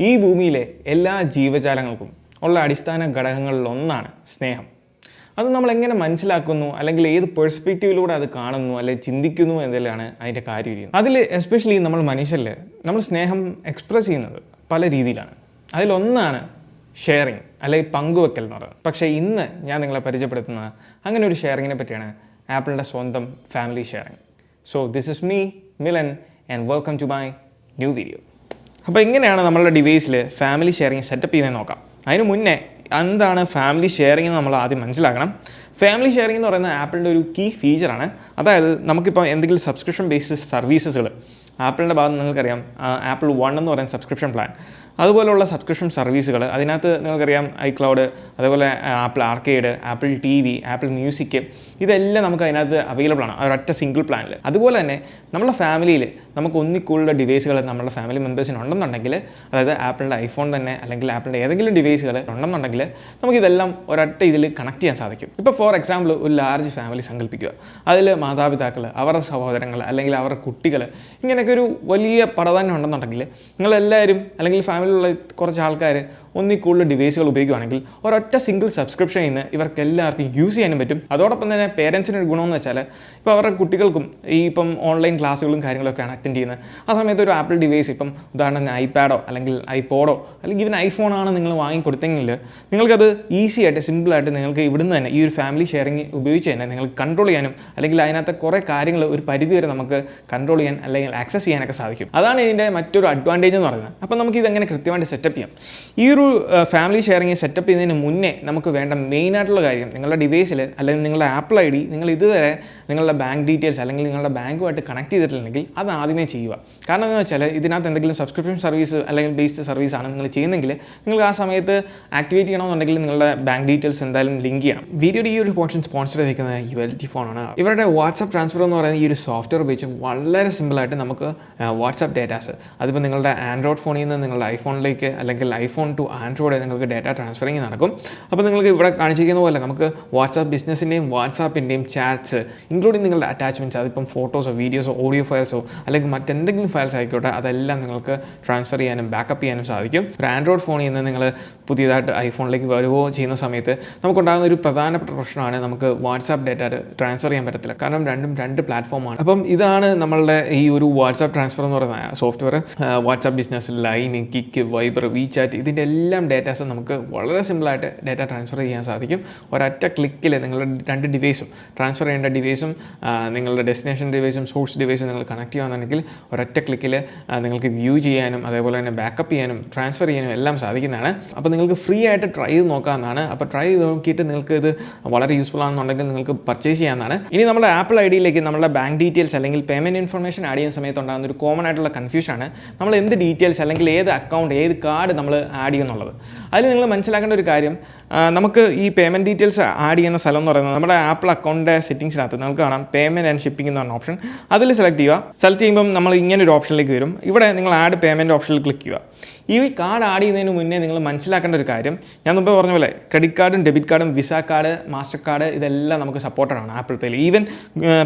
ഈ ഭൂമിയിലെ എല്ലാ ജീവജാലങ്ങൾക്കും ഉള്ള അടിസ്ഥാന ഘടകങ്ങളിലൊന്നാണ് സ്നേഹം. അത് നമ്മൾ എങ്ങനെ മനസ്സിലാക്കുന്നു, അല്ലെങ്കിൽ ഏത് പെർസ്പെക്റ്റീവിലൂടെ അത് കാണുന്നു അല്ലെങ്കിൽ ചിന്തിക്കുന്നു എന്നതിലാണ് അതിൻ്റെ കാര്യം. അതിൽ എസ്പെഷ്യലി നമ്മൾ മനുഷ്യരിൽ നമ്മൾ സ്നേഹം എക്സ്പ്രസ് ചെയ്യുന്നത് പല രീതിയിലാണ്. അതിലൊന്നാണ് ഷെയറിങ് അല്ലെങ്കിൽ പങ്കുവെക്കൽ എന്ന് പറയുന്നത്. പക്ഷേ ഇന്ന് ഞാൻ നിങ്ങളെ പരിചയപ്പെടുത്തുന്നത് അങ്ങനെ ഒരു ഷെയറിങ്ങിനെ പറ്റിയാണ്, ആപ്പിളിൻ്റെ സ്വന്തം family sharing. So this is me Milan and welcome to my new video. അപ്പോൾ എങ്ങനെയാണ് നമ്മളുടെ ഡിവൈസിൽ ഫാമിലി ഷെയറിങ് സെറ്റപ്പ് ചെയ്യുന്നത് നോക്കാം. അതിന് മുന്നേ എന്താണ് ഫാമിലി ഷെയറിങ് എന്ന് നമ്മൾ ആദ്യം മനസ്സിലാക്കണം. ഫാമിലി ഷെയറിംഗ് എന്ന് പറയുന്നത് ആപ്പിളിൻ്റെ ഒരു കീ ഫീച്ചറാണ്. അതായത് നമുക്കിപ്പോൾ എന്തെങ്കിലും സബ്സ്ക്രിപ്ഷൻ ബേസ്ഡ് സർവീസസുകൾ ആപ്പിളിൻ്റെ ഭാഗത്ത് നിങ്ങൾക്കറിയാം, ആപ്പിൾ വൺ എന്ന് പറയുന്ന സബ്സ്ക്രിപ്ഷൻ പ്ലാൻ, അതുപോലെയുള്ള സബ്സ്ക്രിപ്ഷൻ സർവീസുകൾ അതിനകത്ത് നിങ്ങൾക്കറിയാം iCloud, അതേപോലെ apple arcade, AppleTv, apple music, ഇതെല്ലാം നമുക്ക് അതിനകത്ത് അവൈലബിൾ ആണ് ഒരൊറ്റ സിംഗിൾ പ്ലാനിൽ. അതുപോലെ തന്നെ നമ്മുടെ ഫാമിലിയിൽ നമുക്ക് ഒന്നിക്കൂടുതൽ ഡിവൈസുകൾ നമ്മുടെ ഫാമിലി മെമ്പേഴ്സിന് ഉണ്ടെന്നുണ്ടെങ്കിൽ, അതായത് ആപ്പിളിൻ്റെ ഐഫോൺ തന്നെ അല്ലെങ്കിൽ ആപ്പിളിൻ്റെ ഏതെങ്കിലും ഡിവൈസുകൾ ഉണ്ടെന്നുണ്ടെങ്കിൽ നമുക്കിതെല്ലാം ഒരൊറ്റ ഇതിൽ കണക്ട് ചെയ്യാൻ സാധിക്കും. ഇപ്പോൾ ഫോർ എക്സാമ്പിൾ ഒരു ലാർജ് ഫാമിലി സങ്കല്പിക്കുക. അതിൽ മാതാപിതാക്കൾ, അവരുടെ സഹോദരങ്ങൾ അല്ലെങ്കിൽ അവരുടെ കുട്ടികൾ, ഇങ്ങനെയൊക്കെ ഒരു വലിയ പടതന്നെ ഉണ്ടെന്നുണ്ടെങ്കിൽ നിങ്ങളെല്ലാവരും അല്ലെങ്കിൽ ഫാമിലിയിലുള്ള കുറച്ച് ആൾക്കാർ ഒന്നിൽ കൂടുതൽ ഡിവൈസുകൾ ഉപയോഗിക്കുകയാണെങ്കിൽ ഒരൊറ്റ സിംഗിൾ സബ്സ്ക്രിപ്ഷൻ ഇന്ന് ഇവർക്ക് എല്ലാവർക്കും യൂസ് ചെയ്യാനും പറ്റും. അതോടൊപ്പം തന്നെ പേരൻസിന് ഒരു ഗുണമെന്ന് വെച്ചാൽ ഇപ്പോൾ അവരുടെ കുട്ടികൾക്കും ഇപ്പം ഓൺലൈൻ ക്ലാസ്സുകളും കാര്യങ്ങളൊക്കെയാണ് അറ്റൻഡ് ചെയ്യുന്നത്. ആ സമയത്ത് ഒരു ആപ്പിൾ ഡിവൈസ്, ഇപ്പം ഉദാഹരണത്തിന് ഐപാഡോ അല്ലെങ്കിൽ ഐപോഡോ അല്ലെങ്കിൽ ഇവൻ ഐഫോണാണ് നിങ്ങൾ വാങ്ങിക്കൊടുത്തെങ്കിൽ നിങ്ങൾക്കത് ഈസി ആയിട്ട് സിമ്പിളായിട്ട് നിങ്ങൾക്ക് ഇവിടുന്ന് തന്നെ ഈ ഒരു ഫാമിലി ഷെയറിങ് ഉപയോഗിച്ച് തന്നെ നിങ്ങൾക്ക് കൺട്രോൾ ചെയ്യാനും അല്ലെങ്കിൽ അതിനകത്ത് കുറേ കാര്യങ്ങൾ ഒരു പരിധിവരെ നമുക്ക് കൺട്രോൾ ചെയ്യാൻ അല്ലെങ്കിൽ ആക്സസ് ചെയ്യാനൊക്കെ സാധിക്കും. അതാണ് ഇതിൻ്റെ മറ്റൊരു അഡ്വാൻറ്റേജ് എന്ന് പറയുന്നത്. അപ്പോൾ നമുക്ക് ഇതെങ്ങനെ കൃത്യമായിട്ട് സെറ്റപ്പ് ചെയ്യാം. ഈ ഒരു ഫാമിലി ഷെയറിങ് സെറ്റപ്പ് ചെയ്യുന്നതിന് മുന്നേ നമുക്ക് വേണ്ട മെയിനായിട്ടുള്ള കാര്യം, നിങ്ങളുടെ ഡിവൈസിൽ അല്ലെങ്കിൽ നിങ്ങളുടെ ആപ്പിൾ ID നിങ്ങൾ ഇതുവരെ നിങ്ങളുടെ ബാങ്ക് ഡീറ്റെയിൽസ് അല്ലെങ്കിൽ നിങ്ങളുടെ ബാങ്കുമായിട്ട് കണക്ട് ചെയ്തിട്ടില്ലെങ്കിൽ അത് ആദ്യമേ ചെയ്യുക. കാരണം എന്താണെന്ന് വെച്ചാൽ ഇതിനകത്ത് എന്തെങ്കിലും സബ്സ്ക്രിപ്ഷൻ സർവീസ് അല്ലെങ്കിൽ ബേസ്ഡ് സർവീസാണ് നിങ്ങൾ ചെയ്യുന്നതെങ്കിൽ നിങ്ങൾക്ക് ആ സമയത്ത് ആക്ടിവേറ്റ് ചെയ്യണമെന്നുണ്ടെങ്കിൽ നിങ്ങളുടെ ബാങ്ക് ഡീറ്റെയിൽസ് എന്തായാലും ലിങ്ക് ചെയ്യണം. വീഡിയോയുടെ ഈ ഒരു പോർഷൻ സ്പോൺസർ ചെയ്തിരിക്കുന്നത് ULT ഫോണാണ്. ഇവരുടെ വാട്സാപ്പ് ട്രാൻസ്ഫർ എന്ന് പറയുന്ന ഈ ഒരു സോഫ്റ്റ്വെയർ ഉപയോഗിച്ച് വളരെ സിമ്പിളായിട്ട് നമുക്ക് വാട്സാപ്പ് ഡേറ്റാസ്, അതിപ്പോൾ നിങ്ങളുടെ ആൻഡ്രോയിഡ് ഫോണിൽ നിന്ന് നിങ്ങളുടെ ഐഫോണിലേക്ക് അല്ലെങ്കിൽ ഐഫോൺ ടു ആൻഡ്രോയിഡ് നിങ്ങൾക്ക് ഡേറ്റ ട്രാൻസ്ഫറിങ് നടക്കും. അപ്പോൾ നിങ്ങൾക്ക് ഇവിടെ കാണിച്ചിരിക്കുന്ന പോലെ നമുക്ക് വാട്സാപ്പ് ബിസിനസ്സിൻ്റെയും വാട്സാപ്പിൻ്റെയും ചാറ്റ്സ് ഇൻക്ലൂഡിങ് നിങ്ങളുടെ അറ്റാച്ച്മെൻറ്റ്സ്, അതിപ്പം ഫോട്ടോസോ വീഡിയോസോ ഓഡിയോ ഫയൽസോ അല്ലെങ്കിൽ മറ്റെന്തെങ്കിലും ഫയൽസ് ആയിക്കോട്ടെ, അതെല്ലാം നിങ്ങൾക്ക് ട്രാൻസ്ഫർ ചെയ്യാനും ബാക്കപ്പ് ചെയ്യാനും സാധിക്കും. ഒരു ആൻഡ്രോയിഡ് ഫോണിൽ നിന്ന് നിങ്ങൾ പുതിയതായിട്ട് ഐഫോണിലേക്ക് വരുവോ ചെയ്യുന്ന സമയത്ത് നമുക്കുണ്ടാകുന്ന ഒരു പ്രധാനപ്പെട്ട പ്രശ്നമാണ് നമുക്ക് വാട്സാപ്പ് ഡേറ്റ ട്രാൻസ്ഫർ ചെയ്യാൻ പറ്റത്തില്ല. കാരണം രണ്ടും രണ്ട് പ്ലാറ്റ്ഫോമാണ്. അപ്പം ഇതാണ് നമ്മളുടെ ഈ ഒരു വാട്സാപ്പ് ട്രാൻസ്ഫർ എന്ന് പറയുന്ന software. WhatsApp business, line, kick, Viber, WeChat, ഇതിൻ്റെ എല്ലാം ഡേറ്റാസ് നമുക്ക് വളരെ സിമ്പിളായിട്ട് ഡേറ്റ ട്രാൻസ്ഫർ ചെയ്യാൻ സാധിക്കും. ഒരൊറ്റ ക്ലിക്കിൽ നിങ്ങളുടെ രണ്ട് ഡിവൈസും ട്രാൻസ്ഫർ ചെയ്യേണ്ട ഡിവൈസും നിങ്ങളുടെ ഡെസ്റ്റിനേഷൻ ഡിവൈസും സോഴ്സ് ഡിവൈസും നിങ്ങൾ കണക്ട് ചെയ്യുകയാണെന്നുണ്ടെങ്കിൽ ഒരൊറ്റ ക്ലിക്കിൽ നിങ്ങൾക്ക് വ്യൂ ചെയ്യാനും അതേപോലെ തന്നെ ബാക്കപ്പ് ചെയ്യാനും ട്രാൻസ്ഫർ ചെയ്യാനും എല്ലാം സാധിക്കുന്നതാണ്. അപ്പോൾ നിങ്ങൾക്ക് ഫ്രീ ആയിട്ട് ട്രൈ ചെയ്ത് നോക്കാവുന്നതാണ്. അപ്പോൾ ട്രൈ ചെയ്ത് നോക്കിയിട്ട് നിങ്ങൾക്ക് ഇത് വളരെ യൂസ്ഫുൾ ആണെന്നുണ്ടെങ്കിൽ നിങ്ങൾക്ക് പർച്ചേസ് ചെയ്യാവുന്നതാണ്. ഇനി നമ്മുടെ ആപ്പിൾ IDയിലേക്ക് നമ്മുടെ ബാങ്ക് ഡീറ്റെയിൽസ് അല്ലെങ്കിൽ പേയ്മെൻറ്റ് ഇൻഫർമേഷൻ ആഡ് ചെയ്യുന്ന സമയത്ത് ഉണ്ടാകുന്ന ഒരു കോമൺ ആയിട്ടുള്ള കൺഫ്യൂഷനാണ് നമ്മൾ എന്ത് ഡീറ്റെയിൽസ് അല്ലെങ്കിൽ ഏത് അക്കൗണ്ട്, ഏത് കാർഡ് നമ്മൾ ആഡ് ചെയ്യുന്നുള്ളത്. അതിൽ നിങ്ങൾ മനസ്സിലാക്കേണ്ട ഒരു കാര്യം, നമുക്ക് ഈ പേയ്മെൻറ്റ് ഡീറ്റെയിൽസ് ആഡ് ചെയ്യുന്ന സ്ഥലം എന്ന് പറയുന്നത് നമ്മുടെ ആപ്പിൾ അക്കൗണ്ടിൻ്റെ സെറ്റിംഗ്സിനകത്ത് നമുക്ക് കാണാം പേയ്മെൻറ്റ് ആൻഡ് ഷിപ്പിംഗ് എന്ന് പറഞ്ഞ ഓപ്ഷൻ. അതിൽ സെലക്ട് ചെയ്യുക. സെലക്ട് ചെയ്യുമ്പം നമ്മൾ ഇങ്ങനെ ഒരു ഓപ്ഷനിലേക്ക് വരും. ഇവിടെ നിങ്ങൾ ആഡ് പേയ്മെൻറ്റ് ഓപ്ഷനിൽ ക്ലിക്ക് ചെയ്യുക. ഈ കാർഡ് ആഡ് ചെയ്യുന്നതിന് മുന്നേ നിങ്ങൾ മനസ്സിലാക്കേണ്ട ഒരു കാര്യം, ഞാൻ മുമ്പ് പറഞ്ഞ പോലെ ക്രെഡിറ്റ് കാർഡും ഡെബിറ്റ് കാർഡും വിസ കാർഡ്, മാസ്റ്റർ കാർഡ്, ഇതെല്ലാം നമുക്ക് സപ്പോർട്ടഡ് ആണ് ആപ്പിൾ പേയിൽ. ഈവൻ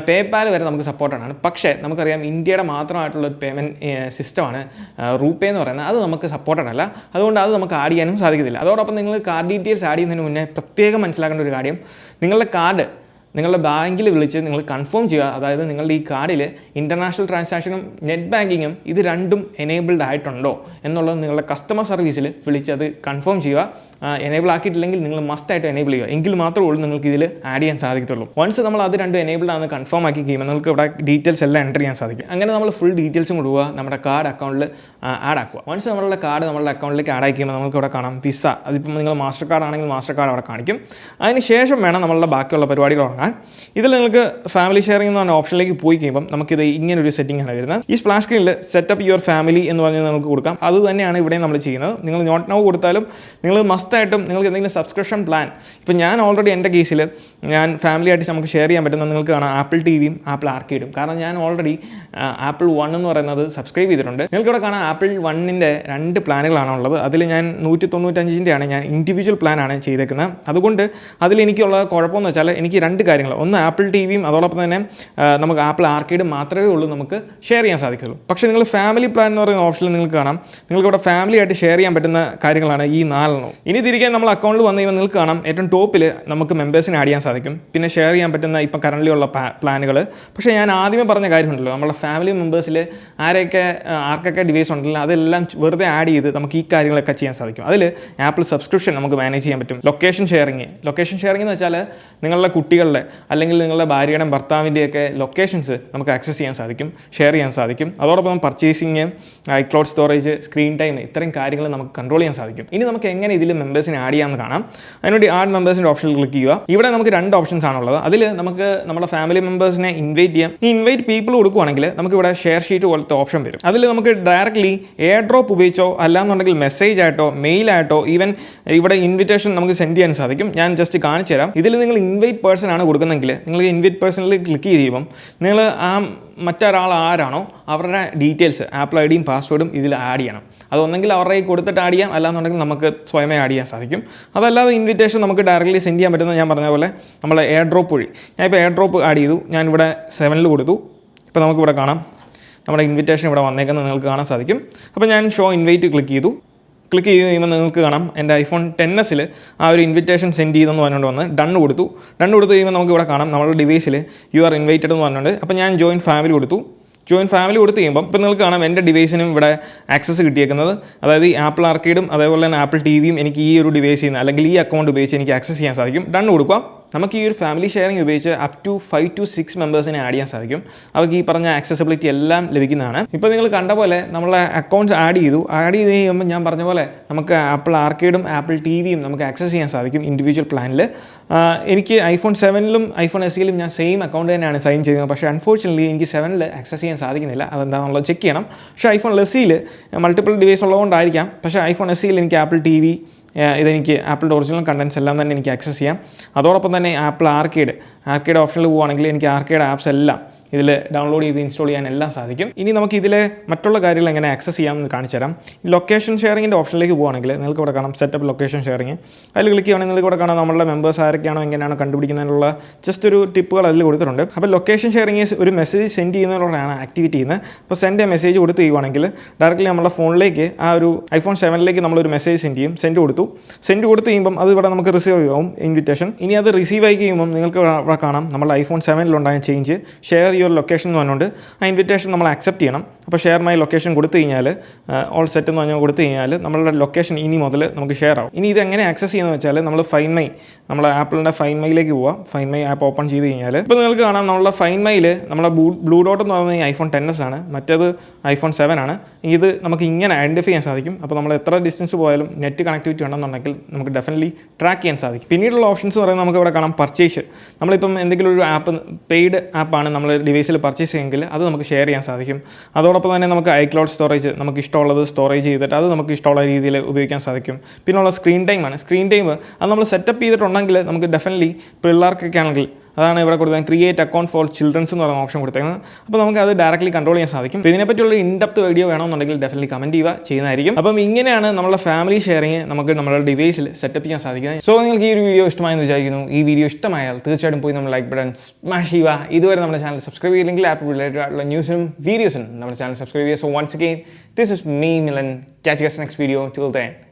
പേപാൽ വരെ നമുക്ക് സപ്പോർട്ടഡ് ആണ്. പക്ഷേ നമുക്കറിയാം ഇന്ത്യയുടെ മാത്രമായിട്ടുള്ളൊരു പേയ്മെൻറ്റ് സിസ്റ്റമാണ് റൂപേ എന്ന് പറയുന്നത്. അത് നമുക്ക് സപ്പോർട്ടഡ് അല്ല. അതുകൊണ്ട് അത് നമുക്ക് ആഡ് ചെയ്യാനും സാധിക്കത്തില്ല. അതോടൊപ്പം നിങ്ങൾ കാർഡ് ഡീറ്റെയിൽസ് ആഡ് ചെയ്യുന്നതിന് മുന്നേ പ്രത്യേകം മനസ്സിലാക്കേണ്ട ഒരു കാര്യം, നിങ്ങളുടെ കാർഡ് നിങ്ങളുടെ ബാങ്കിൽ വിളിച്ച് നിങ്ങൾ കൺഫേം ചെയ്യുക. അതായത് നിങ്ങളുടെ ഈ കാർഡിൽ ഇൻ്റർനാഷണൽ ട്രാൻസാക്ഷനും നെറ്റ് ബാങ്കിങ്ങും ഇത് രണ്ടും എനേബിൾഡ് ആയിട്ടുണ്ടോ എന്നുള്ളത് നിങ്ങളുടെ കസ്റ്റമർ സർവീസിൽ വിളിച്ച് അത് കൺഫേം ചെയ്യുക. എനേബിൾ ആക്കിയിട്ടില്ലെങ്കിൽ നിങ്ങൾ മസ്റ്റായിട്ട് എനേബിൾ ചെയ്യുക. എങ്കിൽ മാത്രമേ ഉള്ളൂ നിങ്ങൾക്ക് ഇതിൽ ആഡ് ചെയ്യാൻ സാധിക്കത്തുള്ളൂ. വൺസ് നമ്മൾ അത് രണ്ടും എനേബിൾഡ് ആണെന്ന് കൺഫേം ആക്കി കഴിയുമ്പോൾ നിങ്ങൾക്ക് ഇവിടെ ഡീറ്റെയിൽസ് എല്ലാം എൻ്റർ ചെയ്യാൻ സാധിക്കും. അങ്ങനെ നമ്മൾ ഫുൾ ഡീറ്റെയിൽസും കൊടുക്കുക, നമ്മുടെ കാർഡ് അക്കൗണ്ടിൽ ആഡ് ആക്കുക. വൺസ് നമ്മളുടെ കാർഡ് നമ്മളുടെ അക്കൗണ്ടിലേക്ക് ആഡ് ആക്കി കഴിയുമ്പോൾ നമുക്ക് ഇവിടെ കാണാം വിസ. അതിപ്പോൾ നിങ്ങൾ മാസ്റ്റർ കാർഡ് ആണെങ്കിൽ മാസ്റ്റർ കാർഡ് അവിടെ കാണിക്കും. അതിന് ശേഷം വേണം നമ്മളുടെ ബാക്കിയുള്ള പരിപാടികൾ തുടങ്ങാൻ. ഇതിൽ നിങ്ങൾക്ക് ഫാമിലി ഷെയറിംഗ് എന്ന് പറഞ്ഞ ഓപ്ഷനിലേക്ക് പോയി കഴിയുമ്പോൾ നമുക്കിത് ഇങ്ങനൊരു സെറ്റിംഗ് ആണ് വരുന്നത്. ഈ സ്പ്ലാഷ് സ്ക്രീനിൽ സെറ്റപ്പ് യുവർ ഫാമിലി എന്ന് പറഞ്ഞാൽ നമുക്ക് കൊടുക്കാം. അത് തന്നെയാണ് ഇവിടെ നമ്മൾ ചെയ്യുന്നത്. നിങ്ങൾ നോട്ട് നൗ കൊടുത്താലും നിങ്ങൾ മസ്റ്റായിട്ടും നിങ്ങൾക്ക് എന്തെങ്കിലും സബ്സ്ക്രിപ്ഷൻ പ്ലാൻ, ഇപ്പോൾ ഞാൻ ഓൾറെഡി എൻ്റെ കേസിൽ ഞാൻ ഫാമിലി ആയിട്ട് നമുക്ക് ഷെയർ ചെയ്യാൻ പറ്റുന്ന നിങ്ങൾക്ക് കാണാം AppleTvയും ആപ്പിൾ ആർക്കേഡും. കാരണം ഞാൻ ഓൾറെഡി ആപ്പിൾ വൺ എന്ന് പറയുന്നത് സബ്സ്ക്രൈബ് ചെയ്തിട്ടുണ്ട്. നിങ്ങൾക്കിവിടെ കാണാം ആപ്പിൾ വണ്ണിൻ്റെ 2 പ്ലാനുകളാണ് ഉള്ളത്. അതിൽ ഞാൻ 195-ൻ്റെയാണ് ഞാൻ ഇൻഡിവിജ്വൽ പ്ലാനാണ് ചെയ്തേക്കുന്നത്. അതുകൊണ്ട് അതിലെനിക്കുള്ള കുഴപ്പമെന്ന് വെച്ചാൽ എനിക്ക് 2 കാര്യങ്ങൾ. ഒന്ന് ആപ്പിൾ ടിവിയും അതോടൊപ്പം തന്നെ നമുക്ക് ആപ്പിൾ ആർക്കേഡ് മാത്രമേ ഉള്ളൂ നമുക്ക് ഷെയർ ചെയ്യാൻ സാധിക്കുള്ളൂ. പക്ഷേ നിങ്ങൾ ഫാമിലി പ്ലാൻ എന്ന് പറയുന്ന ഓപ്ഷനിൽ നിങ്ങൾക്ക് കാണാം, നിങ്ങൾക്ക് ഇവിടെ ഫാമിലി ആയിട്ട് ഷെയർ ചെയ്യാൻ പറ്റുന്ന കാര്യങ്ങളാണ് ഈ 4 ഇനി തിരികെ നമ്മൾ അക്കൗണ്ടിൽ വന്നു കഴിയുമ്പോൾ നിങ്ങൾക്ക് കാണാം ഏറ്റവും ടോപ്പിൽ നമുക്ക് മെമ്പേഴ്സിനെ ആഡ് ചെയ്യാൻ സാധിക്കും, പിന്നെ ഷെയർ ചെയ്യാൻ പറ്റുന്ന ഇപ്പം കറൻ്റ് ഉള്ള പ്ലാനുകൾ. പക്ഷേ ഞാൻ ആദ്യമേ പറഞ്ഞ കാര്യമുണ്ടല്ലോ, നമ്മുടെ ഫാമിലി മെമ്പേഴ്സിൽ ആർക്കൊക്കെ ഡിവൈസ് ഉണ്ടല്ലോ അതെല്ലാം വെറുതെ ആഡ് ചെയ്ത് നമുക്ക് ഈ കാര്യങ്ങളൊക്കെ ചെയ്യാൻ സാധിക്കും. അതിൽ ആപ്പിൾ സബ്സ്ക്രിപ്ഷൻ നമുക്ക് മാനേജ് ചെയ്യാൻ പറ്റും. ലൊക്കേഷൻ ഷെയറിങ് എന്ന് വെച്ചാൽ നിങ്ങളുടെ കുട്ടികളുടെ അല്ലെങ്കിൽ നിങ്ങളുടെ ഭാര്യയുടെ ഭർത്താവിൻ്റെയൊക്കെ ലൊക്കേഷൻസ് നമുക്ക് ആക്സസ് ചെയ്യാൻ സാധിക്കും, ഷെയർ ചെയ്യാൻ സാധിക്കും. അതോടൊപ്പം purchasing, iCloud storage, screen time, ഇത്രയും കാര്യങ്ങൾ നമുക്ക് കൺട്രോൾ ചെയ്യാൻ സാധിക്കും. ഇനി നമുക്ക് എങ്ങനെ ഇതിൽ മെമ്പേഴ്സിനെ ആഡ് ചെയ്യാമെന്ന് കാണാം. അതിനുവേണ്ടി ആഡ് മെമ്പേഴ്സിൻ്റെ ഓപ്ഷനിൽ ക്ലിക്ക് ചെയ്യുക. ഇവിടെ നമുക്ക് 2 ഓപ്ഷൻസ് ആണുള്ളത്. അതിൽ നമുക്ക് നമ്മുടെ ഫാമിലി മെമ്പേഴ്സിനെ ഇൻവൈറ്റ് ചെയ്യാം. ഈ ഇൻവൈറ്റ് പീപ്പിൾ കൊടുക്കുകയാണെങ്കിൽ നമുക്ക് ഇവിടെ ഷെയർ ഷീറ്റ് പോലത്തെ ഓപ്ഷൻ വരും. അതിൽ നമുക്ക് ഡയറക്റ്റ്ലി എയർ ഡ്രോപ്പ് ഉപയോഗിച്ചോ അല്ലാന്നുണ്ടെങ്കിൽ മെസ്സേജ് ആയിട്ടോ മെയിലായിട്ടോ ഈവൻ ഇവിടെ ഇൻവിറ്റേഷൻ നമുക്ക് സെൻഡ് ചെയ്യാൻ സാധിക്കും. ഞാൻ ജസ്റ്റ് കാണിച്ചു തരാം. ഇതിൽ നിങ്ങൾ ഇൻവൈറ്റ് പേഴ്സൺ ആണ് കൊടുക്കുന്നതെങ്കിൽ നിങ്ങൾ ഇൻവൈറ്റ് പേഴ്സണിൽ ക്ലിക്ക് ചെയ്യുമ്പം നിങ്ങൾ ആ മറ്റൊരാൾ ആരാണോ അവരുടെ ഡീറ്റെയിൽസ്, ആപ്പിൾ ഐ ഡിയും പാസ്വേഡും ഇതിൽ ആഡ് ചെയ്യണം. അതൊന്നെങ്കിൽ അവരുടെ കൊടുത്തിട്ട് ആഡ് ചെയ്യാം, അല്ലാന്നുണ്ടെങ്കിൽ നമുക്ക് സ്വയമേ ആഡ് ചെയ്യാൻ സാധിക്കും. അതല്ലാതെ ഇൻവിറ്റേഷൻ നമുക്ക് ഡയറക്റ്റ്ലി സെൻഡ് ചെയ്യാൻ പറ്റുന്ന ഞാൻ പറഞ്ഞ പോലെ നമ്മളെ എയർ ഡ്രോപ്പ് വഴി. ഞാൻ ഇപ്പോൾ എയർ ഡ്രോപ്പ് ആഡ് ചെയ്തു, ഞാനിവിടെ 7 കൊടുത്തു. ഇപ്പോൾ നമുക്കിവിടെ കാണാം നമ്മുടെ ഇൻവിറ്റേഷൻ ഇവിടെ വന്നേക്കുന്നത് നിങ്ങൾക്ക് കാണാൻ സാധിക്കും. അപ്പോൾ ഞാൻ ഷോ ഇൻവൈറ്റ് ക്ലിക്ക് ചെയ്തു. ക്ലിക്ക് ചെയ്ത് കഴിയുമ്പോൾ നിങ്ങൾക്ക് കാണാം എൻ്റെ iPhone XS ആ ഒരു ഇൻവിറ്റേഷൻ സെൻഡ് ചെയ്തെന്ന് പറഞ്ഞുകൊണ്ട് വന്ന് ഡൺ കൊടുത്തു കഴിയുമ്പോൾ നമുക്ക് ഇവിടെ കാണാം നമ്മുടെ ഡിവൈസിൽ യു ആർ ഇൻവൈറ്റഡ് എന്ന് പറഞ്ഞുകൊണ്ട്. അപ്പോൾ ഞാൻ ജോയിൻ ഫാമിലി കൊടുത്തു കഴിയുമ്പോൾ ഇപ്പോൾ നിങ്ങൾക്ക് കാണാം എൻ്റെ ഡിവൈസിനും ഇവിടെ ആക്സസ് കിട്ടിയേക്കുന്നത്. അതായത് ഈ ആപ്പിൾ ആർക്കേഡും അതേപോലെ തന്നെ ആപ്പിൾ ടിവിയും എനിക്ക് ഈ ഒരു ഡിവൈസിൽ നിന്ന് അല്ലെങ്കിൽ ഈ അക്കൗണ്ട് ഉപയോഗിച്ച് എനിക്ക് ആക്സസ് ചെയ്യാൻ സാധിക്കും. ഡൺ കൊടുക്കുക. നമുക്ക് ഈ ഒരു ഫാമിലി ഷെയറിംഗ് ഉപയോഗിച്ച് അപ് ടു 5 to 6 മെമ്പേഴ്സിനെ ആഡ് ചെയ്യാൻ സാധിക്കും. അവർക്ക് ഈ പറഞ്ഞ ആക്സസിബിലിറ്റി എല്ലാം ലഭിക്കുന്നതാണ്. ഇപ്പോൾ നിങ്ങൾ കണ്ട പോലെ നമ്മളെ അക്കൗണ്ട്സ് ആഡ് ചെയ്ത് കഴിയുമ്പോൾ ഞാൻ പറഞ്ഞ പോലെ നമുക്ക് ആപ്പിൾ ആർക്കേഡും ആപ്പിൾ ടിവിയും നമുക്ക് ആക്സസ് ചെയ്യാൻ സാധിക്കും ഇൻഡിവിജ്വൽ പ്ലാനിൽ. എനിക്ക് iPhone 7 iPhone SEയിലും ഞാൻ സെയിം അക്കൗണ്ട് തന്നെയാണ് സൈൻ ചെയ്യുന്നത്. പക്ഷേ അൺഫോർച്യുനേറ്റ്ലി എനിക്ക് 7 ആക്സസ് ചെയ്യാൻ സാധിക്കുന്നില്ല. അതെന്താണെന്നുള്ളത് ചെക്ക് ചെയ്യണം. പക്ഷേ iPhone SEയിൽ മൾട്ടിപ്പിൾ ഡിവൈസ് ഉള്ളതുകൊണ്ടായിരിക്കാം. പക്ഷേ iPhone SEയിൽ എനിക്ക് ആപ്പിൾ ടിവി ഇതെനിക്ക് ആപ്പിളിൻ്റെ ഒറിജിനൽ കണ്ടൻസ് എല്ലാം തന്നെ എനിക്ക് ആക്സസ് ചെയ്യാം. അതോടൊപ്പം തന്നെ ആപ്പിൾ ആർക്കേഡ് ഓപ്ഷനിൽ പോവുകയാണെങ്കിൽ എനിക്ക് ആർക്കേഡ് ആപ്സ് എല്ലാം ഇതിൽ ഡൗൺലോഡ് ചെയ്ത് ഇൻസ്റ്റാൾ ചെയ്യാൻ എല്ലാം സാധിക്കും. ഇനി നമുക്ക് ഇതിലെ മറ്റുള്ള കാര്യങ്ങൾ എങ്ങനെ ആക്സസ് ചെയ്യാമെന്ന് കാണിച്ചു തരാം. ലൊക്കേഷൻ ഷെയറിങ്ങിൻ്റെ ഓപ്ഷനിലേക്ക് പോകുകയാണെങ്കിൽ നിങ്ങൾക്ക് ഇവിടെ കാണാം സെറ്റപ്പ് ലൊക്കേഷൻ ഷെയറിങ്. അതിൽ ക്ലിക്ക് ചെയ്യുകയാണെങ്കിൽ നിങ്ങൾക്ക് ഇവിടെ കാണാം നമ്മളുടെ മെമ്പേഴ്സ് ആരൊക്കെയാണോ എങ്ങനെയാണോ കണ്ടുപിടിക്കുന്നതിനുള്ള ജസ്റ്റ് ഒരു ടിപ്പുകൾ അതിൽ കൊടുത്തിട്ടുണ്ട്. അപ്പോൾ ലൊക്കേഷൻ ഷെയറിങ് ഒരു മെസ്സേജ് സെൻഡ് ചെയ്യുന്നതിലൂടെയാണ് ആക്ടിവേറ്റ് ചെയ്യുന്നത്. അപ്പോൾ സെൻഡ് എ മെസ്സേജ് കൊടുത്ത് ചെയ്യുവാണെങ്കിൽ ഡയറക്റ്റ്ലി നമ്മുടെ ഫോണിലേക്ക് ആ ഒരു iPhone 7 നമ്മളൊരു മെസ്സേജ് സെൻഡ് ചെയ്യും. സെൻഡ് കൊടുത്ത് കഴിയുമ്പം അത് ഇവിടെ നമുക്ക് റിസീവ് ആവും ഇൻവിറ്റേഷൻ. ഇനി അത് റിസീവ് ആയി കഴിയുമ്പം നിങ്ങൾക്ക് ഇവിടെ കാണാം നമ്മുടെ iPhone 7 change share your location എന്ന് പറഞ്ഞുകൊണ്ട് ആ ഇൻവിറ്റേഷൻ നമ്മൾ ആക്സെപ്റ്റ് ചെയ്യണം. അപ്പോൾ ഷെയർ മൈ ലൊക്കേഷൻ കൊടുത്തു കഴിഞ്ഞാൽ ഓൾ സെറ്റ് എന്ന് പറഞ്ഞാൽ കൊടുത്തു കഴിഞ്ഞാൽ നമ്മളുടെ ലൊക്കേഷൻ ഇനി മുതൽ നമുക്ക് ഷെയർ ആവും. ഇനി ഇതെങ്ങനെ ആക്സസ് ചെയ്യുന്നത് വെച്ചാൽ നമ്മൾ ഫൈൻ മൈ നമ്മുടെ ആപ്പിളിൻ്റെ ഫൈൻ മൈയിലേക്ക് പോവാം. ഫൈൻ മൈ ആപ്പ് ഓപ്പൺ ചെയ്ത് കഴിഞ്ഞാൽ ഇപ്പോൾ നിങ്ങൾക്ക് കാണാം നമ്മളുടെ ഫൈൻ മൈയിൽ നമ്മുടെ ബ്ലൂ ഡോട്ട് എന്ന് പറയുന്നത് iPhone XS ആണ്, മറ്റേത് iPhone 7 ആണ്. ഇത് നമുക്ക് ഇങ്ങനെ ഐഡൻറ്റിഫൈ ചെയ്യാൻ സാധിക്കും. അപ്പോൾ നമ്മൾ എത്ര ഡിസ്റ്റൻസ് പോയാലും നെറ്റ് കണക്ടിവിറ്റി ഉണ്ടെന്നുണ്ടെങ്കിൽ നമുക്ക് ഡെഫിനറ്റ്ലി ട്രാക്ക് ചെയ്യാൻ സാധിക്കും. പിന്നീടുള്ള ഓപ്ഷൻസ് പറയുന്നത് നമുക്ക് ഇവിടെ കാണാം പർച്ചേസ്. നമ്മളിപ്പം എന്തെങ്കിലും ഒരു ആപ്പ് പെയ്ഡ് ആപ്പാണ് നമ്മൾ ഡിവൈസിൽ പർച്ചേസ് ചെയ്യുമെങ്കിൽ അത് നമുക്ക് ഷെയർ ചെയ്യാൻ സാധിക്കും. അതോടൊപ്പം തന്നെ നമുക്ക് iCloud സ്റ്റോറേജ് നമുക്ക് ഇഷ്ടമുള്ളത് സ്റ്റോറേജ് ചെയ്തിട്ട് അത് നമുക്ക് ഇഷ്ടമുള്ള രീതിയിൽ ഉപയോഗിക്കാൻ സാധിക്കും. പിന്നെയുള്ള സ്ക്രീൻ ടൈം അത് നമ്മൾ സെറ്റപ്പ് ചെയ്തിട്ടുണ്ടെങ്കിൽ നമുക്ക് ഡെഫിനറ്റ്ലി പിള്ളേർക്കൊക്കെ ആണെങ്കിൽ അതാണ് ഇവിടെ കൊടുത്തത് ക്രിയേറ്റ് അക്കൗണ്ട് ഫോർ ചിൽഡ്രൻസ് എന്ന് പറയുന്ന ഓപ്ഷൻ കൊടുത്തേക്കുന്നത്. അപ്പോൾ നമുക്ക് അത് ഡയറക്റ്റ്ലി കൺട്രോൾ ചെയ്യാൻ സാധിക്കും. ഇതിനെപ്പറ്റിയുള്ള ഇൻഡെപ്ത് വീഡിയോ വേണമെന്നുണ്ടെങ്കിൽ ഡെഫിനറ്റ്ലി കമൻറ്റ് ചെയ്യുന്നതായിരിക്കും. അപ്പം ഇങ്ങനെയാണ് നമ്മുടെ ഫാമിലി ഷെയറിങ് നമുക്ക് നമ്മുടെ ഡിവൈസിൽ സെറ്റപ്പ് ചെയ്യാൻ സാധിക്കുന്നത്. സോ നിങ്ങൾക്ക് ഈ ഒരു വീഡിയോ ഇഷ്ടമായെന്ന് വിചാരിക്കുന്നു. ഈ വീഡിയോ ഇഷ്ടമായാൽ തീർച്ചയായിട്ടും പോയി നമ്മൾ ലൈക്ക് ബട്ടൺ സ്മാഷ് ചെയ്യുക. ഇതുവരെ നമ്മുടെ ചാനൽ സബ്സ്ക്രൈബ് ചെയ്യില്ലെങ്കിൽ ആപ്പ് റിലേറ്റഡ് ആയിട്ടുള്ള ന്യൂസിനും വീഡിയോസിനും നമ്മുടെ ചാനൽ സബ്സ്ക്രൈബ് ചെയ്യുക. So once again this is me Milan. Catch you guys next video. Till then.